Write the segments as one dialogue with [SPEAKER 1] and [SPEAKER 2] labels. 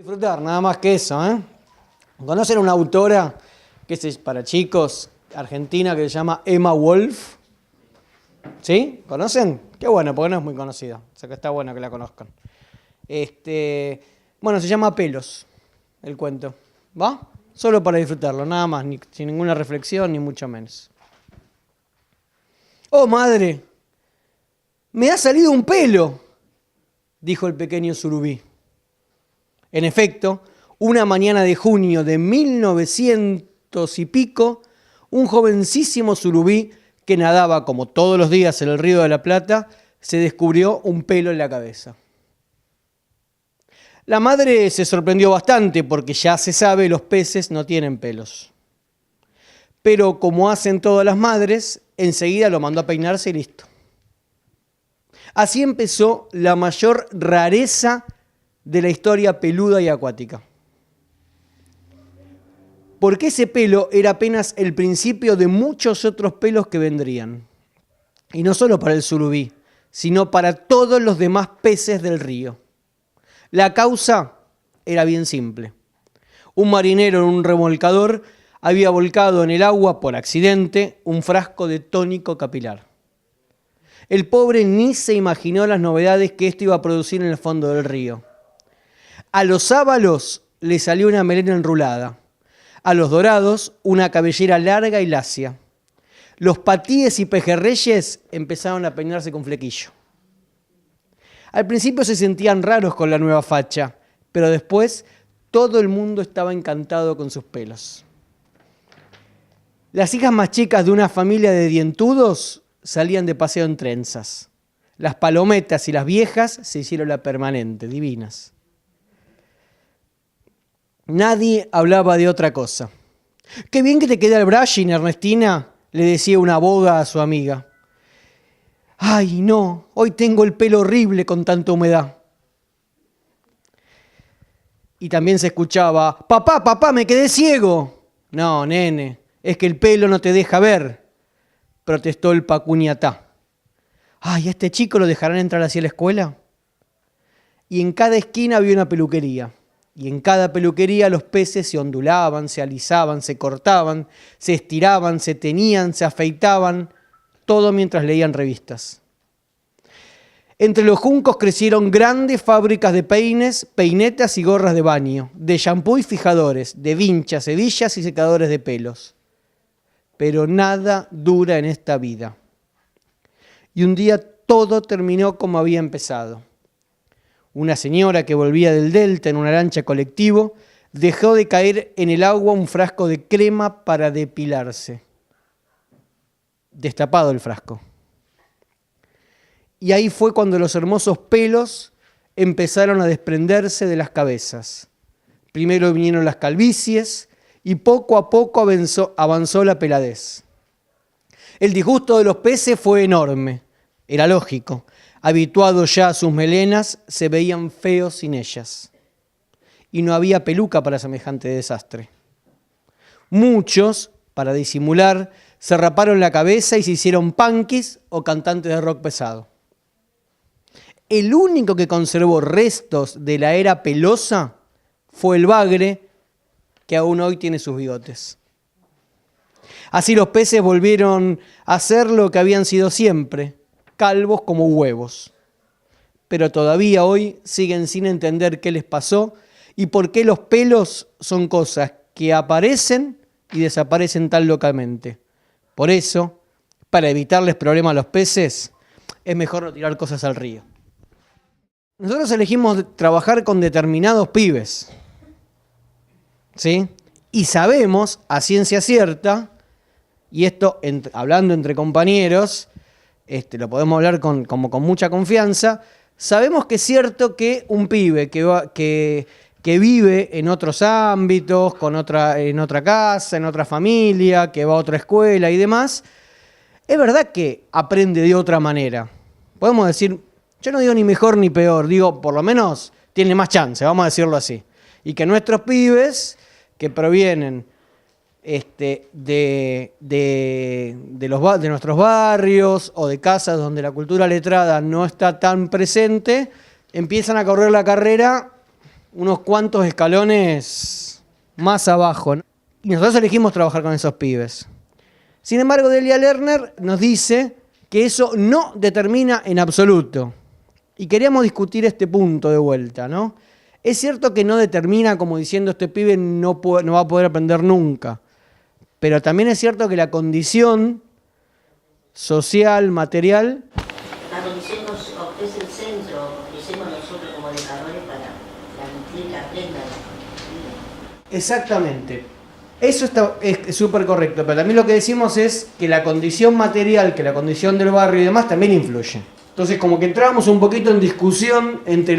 [SPEAKER 1] Disfrutar, nada más que eso, ¿eh? ¿Conocen una autora que es para chicos, argentina, que se llama Emma Wolf? ¿Sí? ¿Conocen? Qué bueno, porque no es muy conocida. O sea que está bueno que la conozcan. Bueno, se llama Pelos, el cuento. ¿Va? Solo para disfrutarlo, nada más, sin ninguna reflexión, ni mucho menos. ¡Oh, madre! ¡Me ha salido un pelo!, dijo el pequeño surubí. En efecto, una mañana de junio de 1900 y pico, un jovencísimo surubí que nadaba como todos los días en el Río de la Plata, se descubrió un pelo en la cabeza. La madre se sorprendió bastante porque ya se sabe, los peces no tienen pelos. Pero como hacen todas las madres, enseguida lo mandó a peinarse y listo. Así empezó la mayor rareza de la historia peluda y acuática. Porque ese pelo era apenas el principio de muchos otros pelos que vendrían. Y no solo para el surubí, sino para todos los demás peces del río. La causa era bien simple. Un marinero en un remolcador había volcado en el agua, por accidente, un frasco de tónico capilar. El pobre ni se imaginó las novedades que esto iba a producir en el fondo del río. A los sábalos le salió una melena enrulada, a los dorados una cabellera larga y lacia. Los patíes y pejerreyes empezaron a peinarse con flequillo. Al principio se sentían raros con la nueva facha, pero después todo el mundo estaba encantado con sus pelos. Las hijas más chicas de una familia de dientudos salían de paseo en trenzas. Las palometas y las viejas se hicieron la permanente, divinas. Nadie hablaba de otra cosa. «Qué bien que te queda el brushing, Ernestina», le decía una boga a su amiga. «Ay, no, hoy tengo el pelo horrible con tanta humedad». Y también se escuchaba: «Papá, papá, me quedé ciego». «No, nene, es que el pelo no te deja ver», protestó el pacuñatá. «Ay, ¿a este chico lo dejarán entrar así a la escuela?». Y en cada esquina había una peluquería. Y en cada peluquería los peces se ondulaban, se alisaban, se cortaban, se estiraban, se teñían, se afeitaban, todo mientras leían revistas. Entre los juncos crecieron grandes fábricas de peines, peinetas y gorras de baño, de shampoo y fijadores, de vinchas, hebillas y secadores de pelos. Pero nada dura en esta vida. Y un día todo terminó como había empezado. Una señora que volvía del Delta en una lancha colectivo dejó de caer en el agua un frasco de crema para depilarse. Destapado el frasco. Y ahí fue cuando los hermosos pelos empezaron a desprenderse de las cabezas. Primero vinieron las calvicies y poco a poco avanzó la peladez. El disgusto de los peces fue enorme, era lógico. Habituados ya a sus melenas, se veían feos sin ellas. Y no había peluca para semejante desastre. Muchos, para disimular, se raparon la cabeza y se hicieron punkis o cantantes de rock pesado. El único que conservó restos de la era pelosa fue el bagre, que aún hoy tiene sus bigotes. Así los peces volvieron a ser lo que habían sido siempre, calvos como huevos. Pero todavía hoy siguen sin entender qué les pasó y por qué los pelos son cosas que aparecen y desaparecen tan locamente. Por eso, para evitarles problemas a los peces, es mejor no tirar cosas al río. Nosotros elegimos trabajar con determinados pibes, ¿sí? Y sabemos, a ciencia cierta, y esto hablando entre compañeros, lo podemos hablar como con mucha confianza, sabemos que es cierto que un pibe que vive en otros ámbitos, en otra casa, en otra familia, que va a otra escuela y demás, es verdad que aprende de otra manera. Podemos decir, yo no digo ni mejor ni peor, digo por lo menos tiene más chance, vamos a decirlo así. Y que nuestros pibes que provienen de nuestros barrios o de casas donde la cultura letrada no está tan presente, empiezan a correr la carrera unos cuantos escalones más abajo, ¿no? Y nosotros elegimos trabajar con esos pibes. Sin embargo, Delia Lerner nos dice que eso no determina en absoluto. Y queríamos discutir este punto de vuelta, ¿no? Es cierto que no determina, como diciendo este pibe no va a poder aprender nunca. Pero también es cierto que la condición social, material...
[SPEAKER 2] La condición es el centro que hicimos nosotros como educadores para permitir que aprendan.
[SPEAKER 1] Exactamente. Eso es súper correcto, pero también lo que decimos es que la condición material, que la condición del barrio y demás también influye. Entonces como que entramos un poquito en discusión entre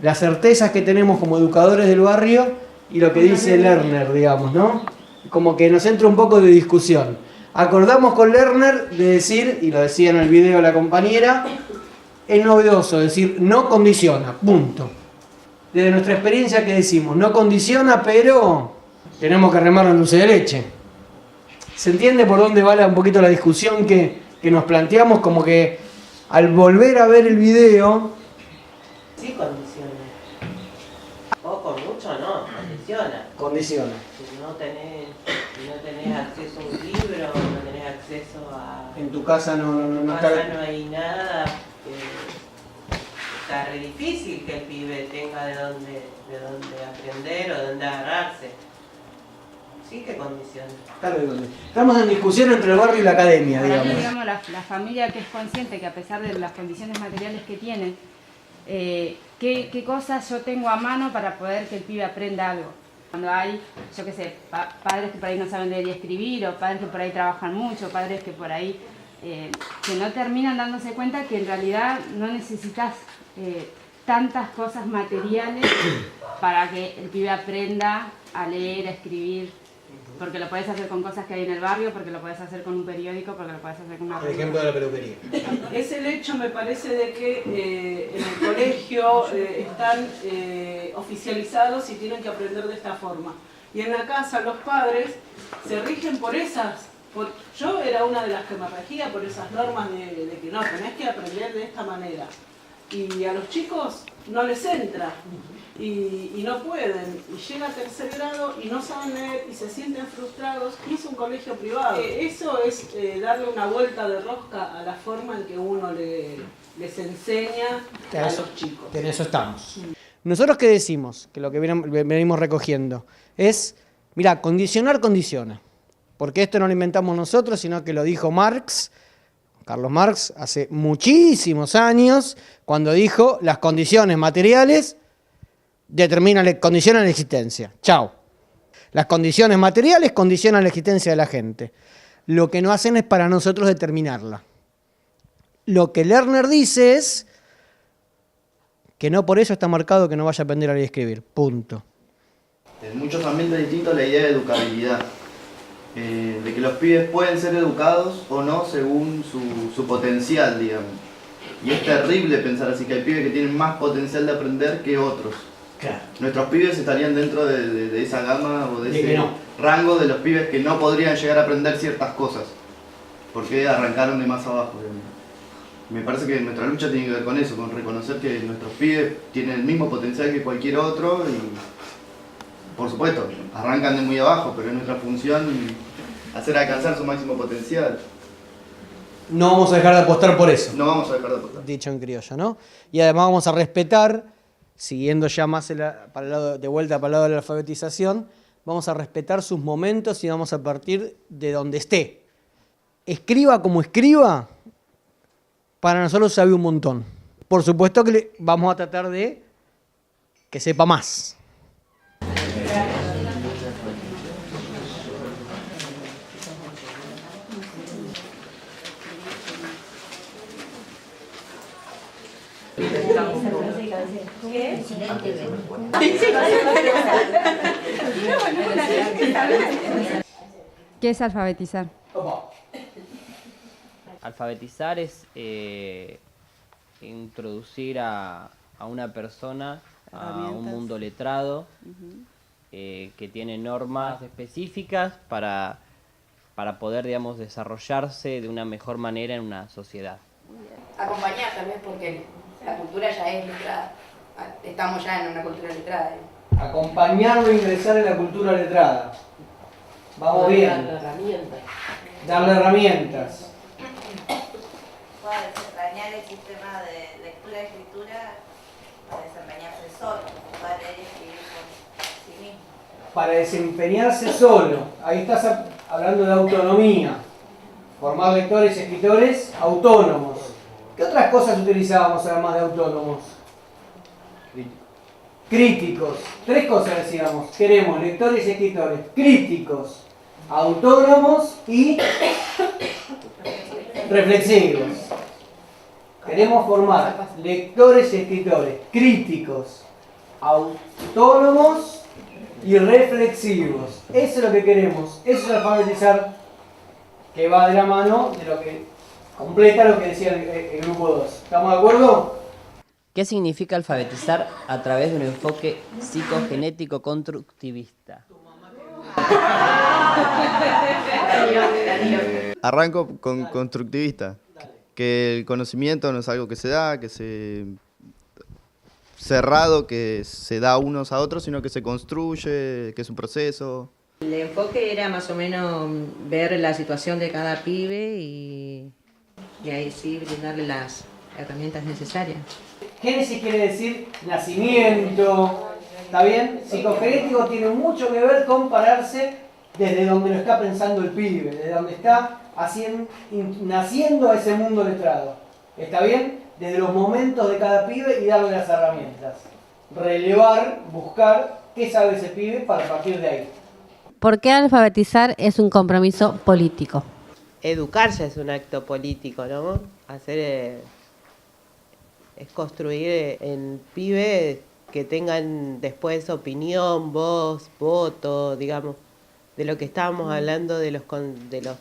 [SPEAKER 1] las certezas que tenemos como educadores del barrio y lo que dice Lerner, digamos, ¿no? Como que nos entra un poco de discusión. Acordamos con Lerner de decir, y lo decía en el video la compañera, es novedoso decir no condiciona, punto. Desde nuestra experiencia que decimos, no condiciona, pero tenemos que remar en dulce de leche. ¿Se entiende por dónde va un poquito la discusión que nos planteamos? Como que al volver a ver el video...
[SPEAKER 3] Sí, condiciona. Poco, mucho no, condiciona.
[SPEAKER 1] Condiciona.
[SPEAKER 3] Si no tenés acceso a un libro, no tenés acceso a...
[SPEAKER 1] En tu casa
[SPEAKER 3] no hay nada. Está re difícil que el pibe tenga de dónde aprender o de dónde agarrarse. Sí que condiciona.
[SPEAKER 1] Estamos en discusión entre el barrio y la academia, digamos.
[SPEAKER 4] Digamos, la familia que es consciente que a pesar de las condiciones materiales que tiene, qué cosas yo tengo a mano para poder que el pibe aprenda algo. Cuando hay, yo qué sé, padres que por ahí no saben leer y escribir, o padres que por ahí trabajan mucho, padres que por ahí que no terminan dándose cuenta que en realidad no necesitas tantas cosas materiales para que el pibe aprenda a leer, a escribir, porque lo puedes hacer con cosas que hay en el barrio, porque lo puedes hacer con un periódico, porque lo puedes hacer con una...
[SPEAKER 1] El ejemplo de la peluquería.
[SPEAKER 5] Es el hecho, me parece, de que en el colegio están oficializados y tienen que aprender de esta forma. Y en la casa los padres se rigen por esas... yo era una de las que me regía por esas normas de que no, tenés que aprender de esta manera. Y a los chicos no les entra. Y no pueden, y llega a tercer grado y no saben leer y se sienten frustrados, y es un colegio privado. Eso es darle una vuelta de rosca a la forma en que uno les enseña a los chicos.
[SPEAKER 1] En eso estamos. Nosotros qué decimos, que lo que venimos recogiendo, es, mira, condicionar condiciona. Porque esto no lo inventamos nosotros, sino que lo dijo Marx, Carlos Marx, hace muchísimos años, cuando dijo las condiciones materiales condicionan la existencia. Chao. Las condiciones materiales condicionan la existencia de la gente. Lo que no hacen es para nosotros determinarla. Lo que Lerner dice es que no por eso está marcado que no vaya a aprender a leer y escribir. Punto.
[SPEAKER 6] En muchos ambientes distintos la idea de educabilidad. De que los pibes pueden ser educados o no según su potencial, digamos. Y es terrible pensar así, que hay pibes que tienen más potencial de aprender que otros.
[SPEAKER 1] Claro.
[SPEAKER 6] Nuestros pibes estarían dentro de esa gama o de ese
[SPEAKER 1] no.
[SPEAKER 6] rango de los pibes que no podrían llegar a aprender ciertas cosas, porque arrancaron de más abajo. Me parece que nuestra lucha tiene que ver con eso, con reconocer que nuestros pibes tienen el mismo potencial que cualquier otro y, por supuesto, arrancan de muy abajo, pero es nuestra función hacer alcanzar su máximo potencial.
[SPEAKER 1] No vamos a dejar de apostar por eso.
[SPEAKER 6] No vamos a dejar de apostar.
[SPEAKER 1] Dicho en criollo, ¿no? Y además vamos a respetar, siguiendo ya más para el lado, de vuelta para el lado de la alfabetización, vamos a respetar sus momentos y vamos a partir de donde esté. Escriba como escriba, para nosotros sabe un montón. Por supuesto que vamos a tratar de que sepa más.
[SPEAKER 4] ¿Qué es alfabetizar?
[SPEAKER 7] Alfabetizar es introducir a una persona a un mundo letrado que tiene normas específicas para poder, digamos, desarrollarse de una mejor manera en una sociedad.
[SPEAKER 8] Acompañar también porque la cultura ya es letrada. estamos ya en una cultura letrada.
[SPEAKER 1] Acompañarlo a ingresar en la cultura letrada. Vamos bien.
[SPEAKER 3] Darle herramientas.
[SPEAKER 1] Darle herramientas.
[SPEAKER 9] Puede desentrañar el sistema de lectura y escritura para desempeñarse solo, para leer y escribir por sí mismo.
[SPEAKER 1] Para desempeñarse solo. Ahí estás hablando de autonomía. Formar lectores y escritores autónomos. ¿Qué otras cosas utilizábamos además de autónomos? Críticos. 3 cosas decíamos. Queremos lectores y escritores críticos, autónomos y reflexivos. Queremos formar lectores y escritores críticos, autónomos y reflexivos. Eso es lo que queremos. Eso es alfabetizar, que va de la mano de lo que completa lo que decía el grupo 2. ¿Estamos de acuerdo?
[SPEAKER 7] ¿Qué significa alfabetizar a través de un enfoque psicogenético constructivista?
[SPEAKER 6] Arranco con constructivista, que el conocimiento no es algo que se da, cerrado, que se da unos a otros, sino que se construye, que es un proceso.
[SPEAKER 10] El enfoque era más o menos ver la situación de cada pibe y ahí sí brindarle las herramientas necesarias.
[SPEAKER 1] Génesis quiere decir nacimiento, ¿está bien? Psicogenético tiene mucho que ver con pararse desde donde lo está pensando el pibe, desde donde está naciendo a ese mundo letrado, ¿está bien? Desde los momentos de cada pibe y darle las herramientas. Relevar, buscar qué sabe ese pibe para partir de ahí.
[SPEAKER 11] ¿Por qué alfabetizar es un compromiso político?
[SPEAKER 3] Educarse es un acto político, ¿no? Es construir en pibes que tengan después opinión, voz, voto, digamos, de lo que estábamos hablando de los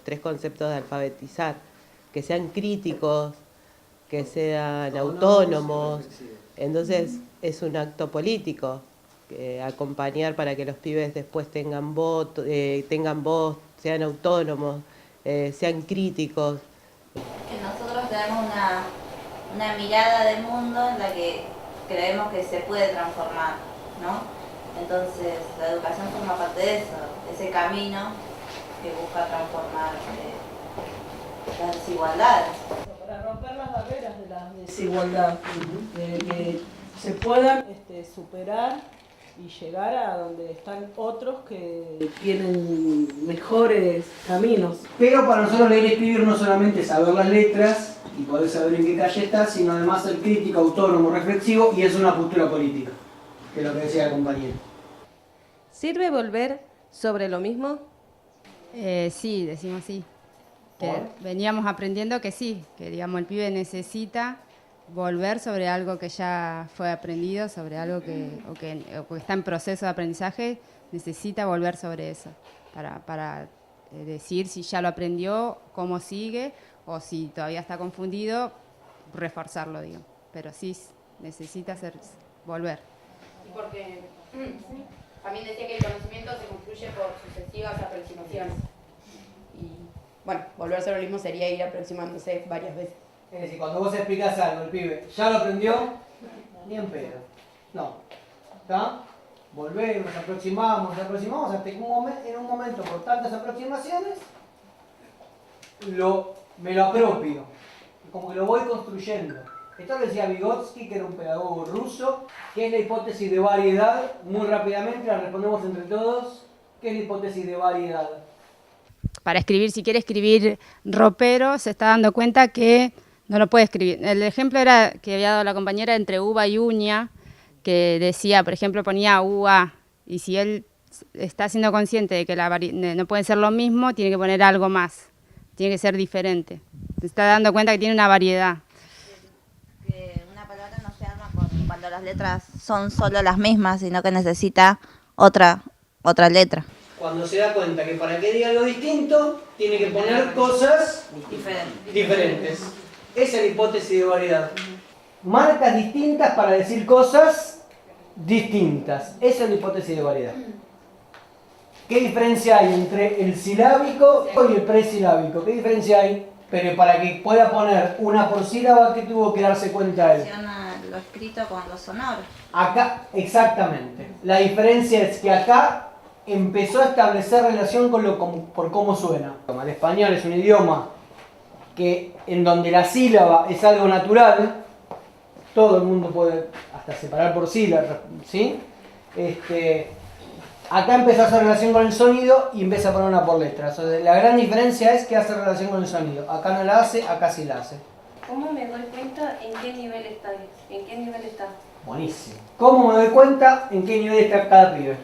[SPEAKER 3] 3 conceptos de alfabetizar, que sean críticos, que sean autónomos. Entonces es un acto político, acompañar para que los pibes después tengan voz, sean autónomos, sean críticos.
[SPEAKER 9] Que nosotros tenemos una mirada del mundo en la que creemos que se puede transformar, ¿no? Entonces la educación forma parte de eso, ese camino que busca transformar las desigualdades.
[SPEAKER 5] Para romper las barreras de la desigualdad, que se puedan superar y llegar a donde están otros que tienen mejores caminos.
[SPEAKER 1] Pero para nosotros leer y escribir no solamente es saber las letras y poder saber en qué calle está, sino además ser crítico, autónomo, reflexivo, y es una postura política, que es lo que decía el compañero.
[SPEAKER 12] ¿Sirve volver sobre lo mismo?
[SPEAKER 4] Sí, decimos sí. Que veníamos aprendiendo que sí, que digamos el pibe necesita volver sobre algo que ya fue aprendido, sobre algo que está en proceso de aprendizaje, necesita volver sobre eso para decir si ya lo aprendió, cómo sigue, o si todavía está confundido, reforzarlo, digo. Pero sí necesita volver.
[SPEAKER 8] Porque también decía que el conocimiento se construye por sucesivas aproximaciones. Y bueno, volver sobre lo mismo sería ir aproximándose varias veces.
[SPEAKER 1] Es decir, cuando vos explicás algo, el pibe ya lo aprendió, ni en pedo. No. ¿Está? Volvemos, nos aproximamos hasta que en un momento, por tantas aproximaciones, me lo apropio. Como que lo voy construyendo. Esto lo decía Vygotsky, que era un pedagogo ruso, que es la hipótesis de variedad. Muy rápidamente la respondemos entre todos. ¿Qué es la hipótesis de variedad?
[SPEAKER 4] Para escribir, si quiere escribir ropero, se está dando cuenta que no lo puede escribir. El ejemplo era que había dado la compañera entre uva y uña, que decía, por ejemplo, ponía uva, y si él está siendo consciente de que no pueden ser lo mismo, tiene que poner algo más, tiene que ser diferente. Se está dando cuenta que tiene una variedad.
[SPEAKER 9] Que una palabra no se arma cuando las letras son solo las mismas, sino que necesita otra letra.
[SPEAKER 1] Cuando se da cuenta que para que diga algo distinto, tiene que poner cosas diferentes. Esa es la hipótesis de variedad. Marcas distintas para decir cosas distintas. Esa es la hipótesis de variedad. ¿Qué diferencia hay entre el silábico y el presilábico? ¿Qué diferencia hay? Pero para que pueda poner una por sílaba, ¿qué tuvo que darse cuenta él?
[SPEAKER 9] lo escrito con lo sonoro.
[SPEAKER 1] Acá, exactamente. La diferencia es que acá empezó a establecer relación por cómo suena. El español es un idioma en donde la sílaba es algo natural. Todo el mundo puede hasta separar por sílabas, ¿sí? Acá empezó a hacer relación con el sonido y empieza a poner una por letra. O sea, la gran diferencia es que hace relación con el sonido. Acá no la hace, acá sí la hace.
[SPEAKER 12] ¿Cómo me doy cuenta en qué nivel está? ¿En qué nivel está?
[SPEAKER 1] Buenísimo. ¿Cómo me doy cuenta en qué nivel está cada pibe?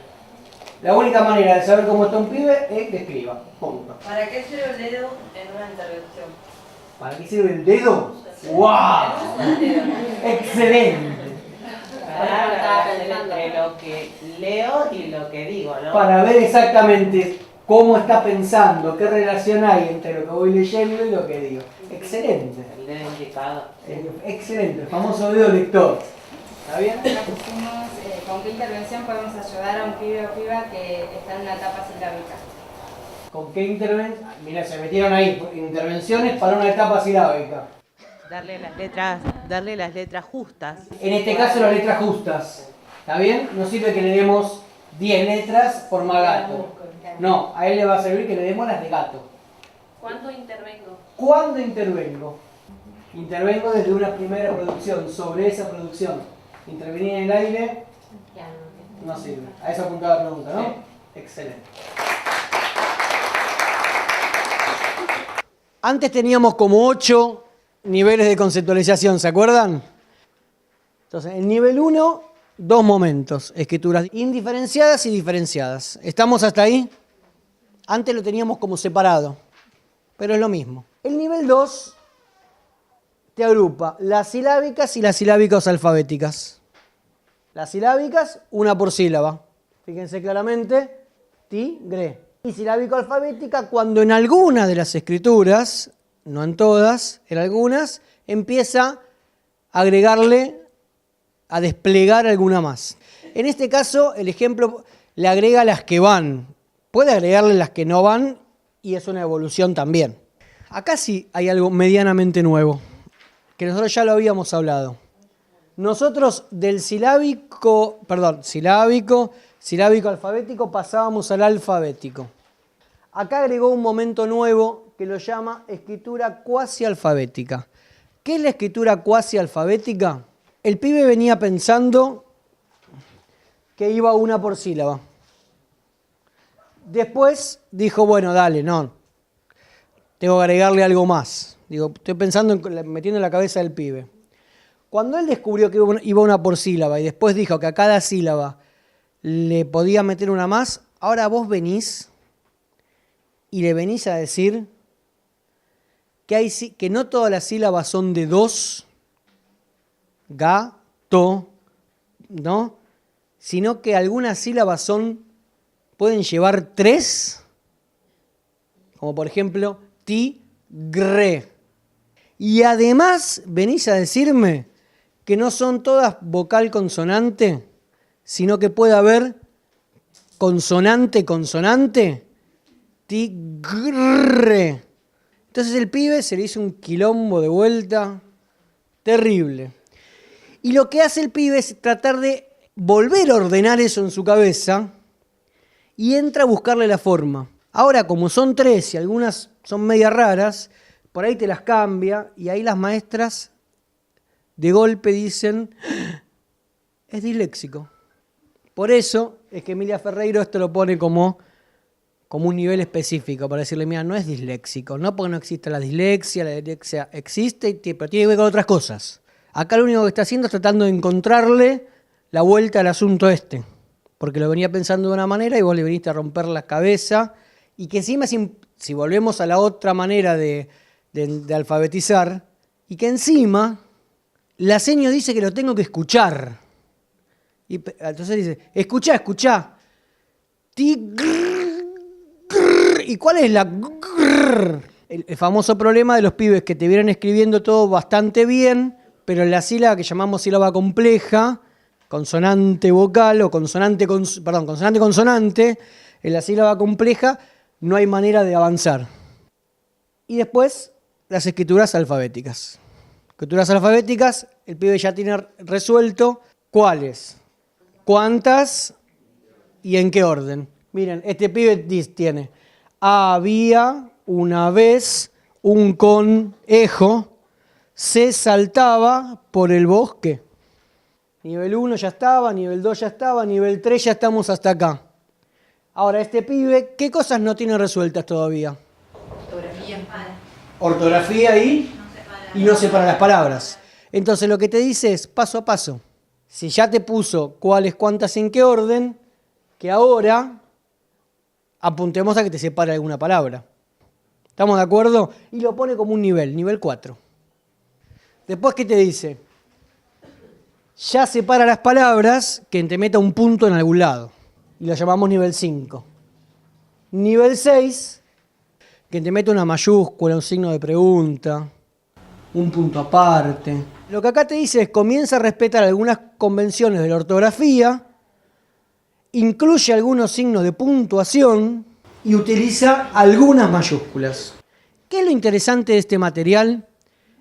[SPEAKER 1] La única manera de saber cómo está un pibe es que escriba. Punto.
[SPEAKER 13] ¿Para qué sirve el dedo en una intervención?
[SPEAKER 1] ¿Para qué sirve el dedo? ¡Wow! ¡Excelente!
[SPEAKER 3] Entre lo que leo y lo que digo, ¿no?
[SPEAKER 1] Para ver exactamente cómo está pensando, qué relación hay entre lo que voy leyendo y lo que digo. Excelente.
[SPEAKER 3] El dedo indicado.
[SPEAKER 1] Excelente, el famoso dedo lector. ¿Está bien?
[SPEAKER 4] Acá pusimos con qué intervención podemos ayudar a un pibe o piba que está en una etapa silábica.
[SPEAKER 1] ¿Con qué intervención? Mira, se metieron ahí, intervenciones para una etapa silábica.
[SPEAKER 3] Darle las letras justas.
[SPEAKER 1] En este caso las letras justas. ¿Está bien? No sirve que le demos 10 letras por más gato. No, a él le va a servir que le demos las de gato.
[SPEAKER 12] ¿Cuándo intervengo?
[SPEAKER 1] ¿Cuándo intervengo? Intervengo desde una primera producción, sobre esa producción. Intervenir en el aire no sirve. A eso apuntaba la pregunta, ¿no? Sí. Excelente. Antes teníamos como 8 niveles de conceptualización, ¿se acuerdan? Entonces, en nivel 1, 2 momentos. Escrituras indiferenciadas y diferenciadas. ¿Estamos hasta ahí? Antes lo teníamos como separado, pero es lo mismo. El nivel 2 te agrupa las silábicas y las silábicas alfabéticas. Las silábicas, una por sílaba. Fíjense claramente, tigre. Y silábico-alfabética cuando en alguna de las escrituras, no en todas, en algunas, empieza a agregarle, a desplegar alguna más. En este caso, el ejemplo le agrega las que van. Puede agregarle las que no van y es una evolución también. Acá sí hay algo medianamente nuevo, que nosotros ya lo habíamos hablado. Nosotros del silábico alfabético pasábamos al alfabético. Acá agregó un momento nuevo que lo llama escritura cuasi alfabética. ¿Qué es la escritura cuasi alfabética? El pibe venía pensando que iba una por sílaba. Después dijo, bueno, dale, no, tengo que agregarle algo más. Digo, estoy pensando, metiendo en la cabeza del pibe. Cuando él descubrió que iba una por sílaba y después dijo que a cada sílaba le podía meter una más, ahora vos venís y le venís a decir que no todas las sílabas son de 2, gato, ¿no? Sino que algunas sílabas pueden llevar 3, como por ejemplo tigre. Y además venís a decirme que no son todas vocal consonante, sino que puede haber consonante, tigre. Entonces el pibe se le hizo un quilombo de vuelta terrible. Y lo que hace el pibe es tratar de volver a ordenar eso en su cabeza y entra a buscarle la forma. Ahora, como son 3 y algunas son media raras, por ahí te las cambia y ahí las maestras de golpe dicen, es disléxico. Por eso es que Emilia Ferreiro esto lo pone como un nivel específico, para decirle, mira, no es disléxico, no porque no exista la dislexia existe, pero tiene que ver con otras cosas. Acá lo único que está haciendo es tratando de encontrarle la vuelta al asunto porque lo venía pensando de una manera y vos le viniste a romper la cabeza, y que encima, si volvemos a la otra manera de alfabetizar, y que encima la seño dice que lo tengo que escuchar. Y entonces dice, escuchá. ¿Y cuál es la grrr? El famoso problema de los pibes que te vienen escribiendo todo bastante bien, pero en la sílaba que llamamos sílaba compleja, consonante vocal o consonante consonante, en la sílaba compleja no hay manera de avanzar. Y después las escrituras alfabéticas. escrituras alfabéticas, el pibe ya tiene resuelto cuáles, cuántas y en qué orden. Miren, este pibe tiene: había una vez un conejo, se saltaba por el bosque. Nivel 1 ya estaba, nivel 2 ya estaba, nivel 3 ya estamos hasta acá. Ahora, este pibe, ¿qué cosas no tiene resueltas todavía? Ortografía y no separa las palabras. Entonces lo que te dice es paso a paso. Si ya te puso cuáles, cuántas, en qué orden, que ahora apuntemos a que te separe alguna palabra. ¿Estamos de acuerdo? Y lo pone como un nivel 4. Después, ¿qué te dice? Ya separa las palabras que te meta un punto en algún lado. Y lo llamamos nivel 5. Nivel 6, que te mete una mayúscula, un signo de pregunta, un punto aparte. Lo que acá te dice es: comienza a respetar algunas convenciones de la ortografía, incluye algunos signos de puntuación y utiliza algunas mayúsculas. ¿Qué es lo interesante de este material?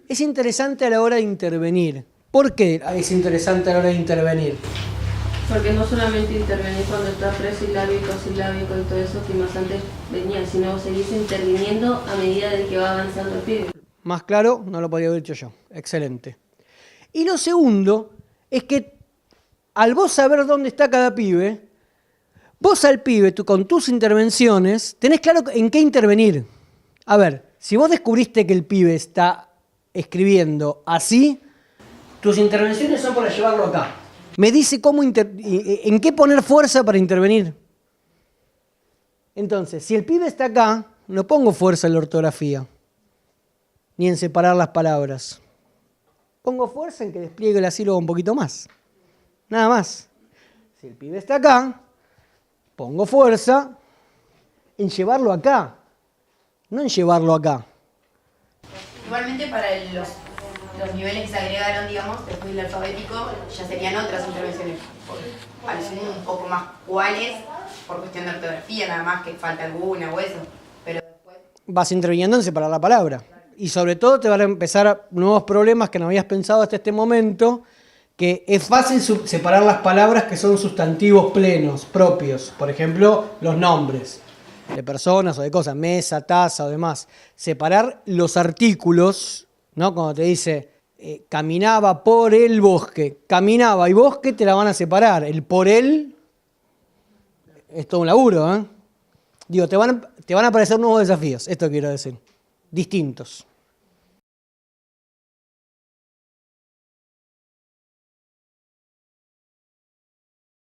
[SPEAKER 1] Es interesante a la hora de intervenir. ¿Por qué es interesante a la hora de intervenir?
[SPEAKER 12] Porque no solamente intervenir cuando está presilábico, silábico y todo eso que más antes venía, sino seguís interviniendo a medida de que va avanzando el pibe.
[SPEAKER 1] Más claro, no lo podría haber dicho yo. Excelente. Y lo segundo es que al vos saber dónde está cada pibe, vos al pibe, con tus intervenciones, tenés claro en qué intervenir. A ver, si vos descubriste que el pibe está escribiendo así, tus intervenciones son para llevarlo acá. Me dice en qué poner fuerza para intervenir. Entonces, si el pibe está acá, no pongo fuerza en la ortografía, ni en separar las palabras. Pongo fuerza en que despliegue la sílaba un poquito más. Nada más. Si el pibe está acá, pongo fuerza en llevarlo acá, no en llevarlo acá.
[SPEAKER 8] Igualmente para los niveles que se agregaron, digamos, después del alfabético, ya serían otras intervenciones. Parecen un poco más cuáles, por cuestión de ortografía, nada más que falta alguna o eso. Pero después...
[SPEAKER 1] Vas interviniendo en separar la palabra. Y sobre todo te van a empezar nuevos problemas que no habías pensado hasta este momento, que es fácil separar las palabras que son sustantivos plenos, propios. Por ejemplo, los nombres de personas o de cosas, mesa, taza o demás. Separar los artículos, ¿no? Cuando te dice caminaba por el bosque, caminaba y bosque te la van a separar. El por él es todo un laburo, ¿eh? Digo, te van a aparecer nuevos desafíos, esto quiero decir, distintos.